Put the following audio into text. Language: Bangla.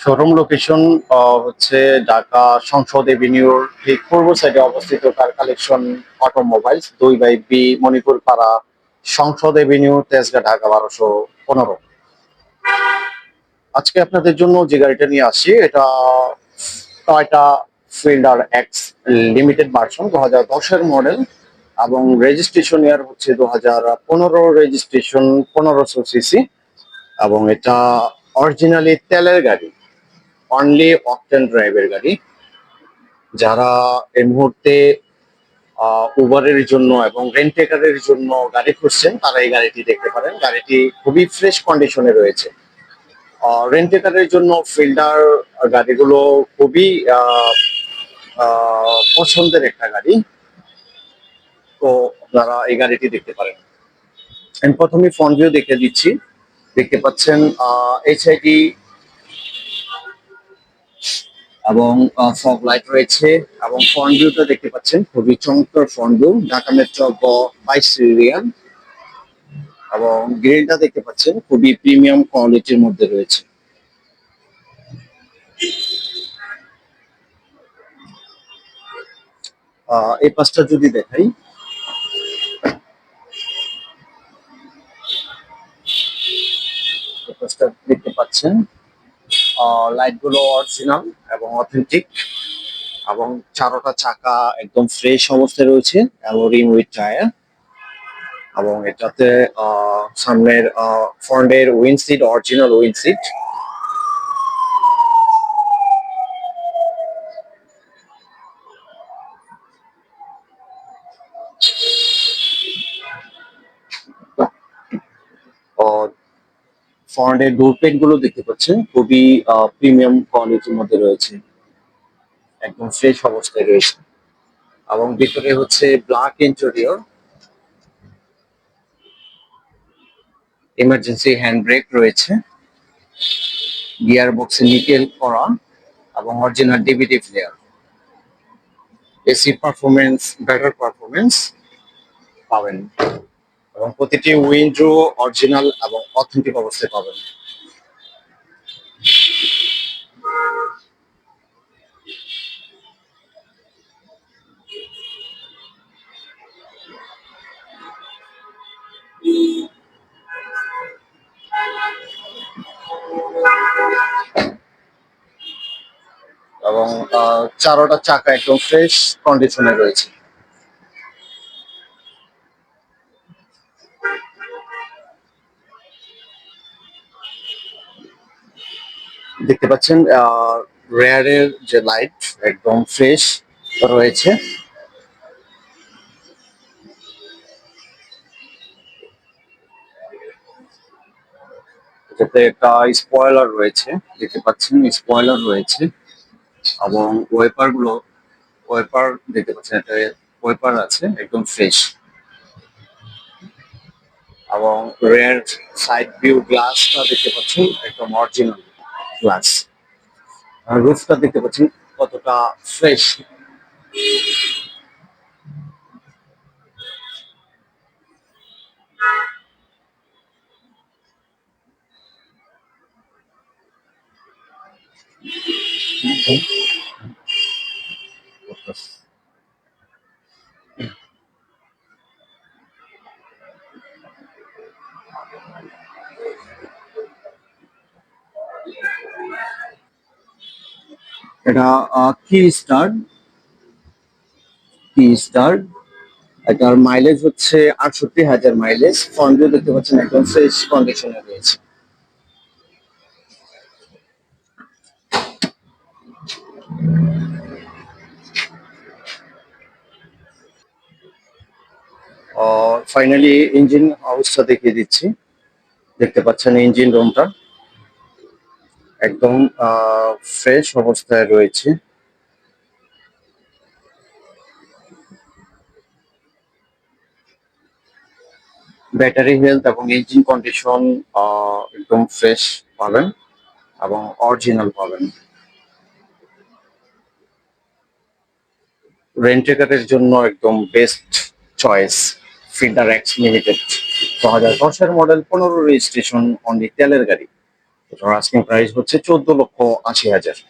শোরুম লোকেশন হচ্ছে ঢাকা সংসদ এভিনিউর ঠিক পূর্ব সাইডে অবস্থিত car collection automobiles 2/B Manipur পাড়া সংসদ এভিনিউ তেজগাঁ ঢাকা 1215। আজকে আপনাদের জন্য যে গাড়িটা নিয়ে আসি এটা Toyota Fielder X limited version 2010-এর মডেল এবং রেজিস্ট্রেশন ইয়ার হচ্ছে 2015 রেজিস্ট্রেশন 1500 সিসি এবং এটা অরিজিনালি তেলের গাড়ি, অনলি অকটেন ড্রাইভের গাড়ি। যারা এই মুহূর্তে উবারের জন্য এবং রেন্টেকারের জন্য গাড়ি খুঁজছেন তারা এই গাড়িটি দেখতে পারেন। গাড়িটি খুবই ফ্রেশ কন্ডিশনে রয়েছে। রেন্টেকারের জন্য ফিল্ডার গাড়িগুলো খুবই পছন্দের একটা গাড়ি, তো আপনারা এই গাড়িটি দেখতে পারেন। আমি প্রথমে ফ্রন্ট ভিউ দেখে দিচ্ছি। দেখতে পাচ্ছেন HID এবং ফগ লাইট রয়েছে এবং ফ্রন্ট ভিউটা দেখতে পাচ্ছেন খুবই চমৎকার front view, Dhaka metro 22 serial এবং গ্রিলটা দেখতে পাচ্ছেন খুবই প্রিমিয়াম কোয়ালিটির মধ্যে রয়েছে। এই পাশটা যদি দেখাই, এই পাশটা দেখতে পাচ্ছেন লাইট গুলো অরিজিনাল এবং অথেন্টিক এবং চারোটা চাকা একদম ফ্রেশ অবস্থায় রয়েছে, অ্যালোরিং উইথ টায়ার এবং এটাতে সামনের ফ্রন্টের windshield original windshield. ফ্রন্টের ডোর প্যাড গুলো দেখতে পাচ্ছেন খুবই প্রিমিয়াম কোয়ালিটির মধ্যে রয়েছে, একদম ফ্রেশ অবস্থায় রয়েছে এবং ভিতরে হচ্ছে black interior, emergency hand brake রয়েছে, গিয়ার বক্সে নিকেল করা এবং original DVD player. AC performance, better performance পাবেন এবং প্রতিটি উইন্ডো অরিজিনাল এবং অথেন্টিক অবস্থায় পাবেন। এবং চারোটা চাকা একদম ফ্রেশ কন্ডিশনে রয়েছে। দেখতে পাচ্ছেন রেয়ারের যে লাইট একদম ফ্রেশ রয়েছে। এটাতে একটা স্পয়লার রয়েছে, দেখতে পাচ্ছেন স্পয়লার রয়েছে এবং ওয়েপার দেখতে পাচ্ছেন, এটা ওয়েপার আছে একদম ফ্রেশ এবং রেয়ার সাইড ভিউ গ্লাসটা দেখতে পাচ্ছেন একদম অরিজিনাল গ্লাস। রুফটা দেখতে পাচ্ছেন কতটা ফ্রেশ। এটা কি স্টার এটার মাইলেজ হচ্ছে 68,000 মাইলেজ। ফ্রন্ট ভিউ দেখতে পাচ্ছেন একদম ফ্রেশ কন্ডিশনে রয়েছে। ফাইনালি ইঞ্জিন হাউসটা দেখিয়ে দিচ্ছি। দেখতে পাচ্ছেন ইঞ্জিন রুমটা একদম ফ্রেশ অবস্থায় রয়েছে। ব্যাটারি হেলথ এবং ইঞ্জিন কন্ডিশন একদম ফ্রেশ পাবেন এবং অরিজিনাল পাবেন। রেন্টেকারের জন্য একদম best choice Fielder X limited 2010-এর মডেল, 15 রেজিস্ট্রেশন, অনলি তেলের গাড়ি। এটার আস্কিং প্রাইস হচ্ছে 14,80,000।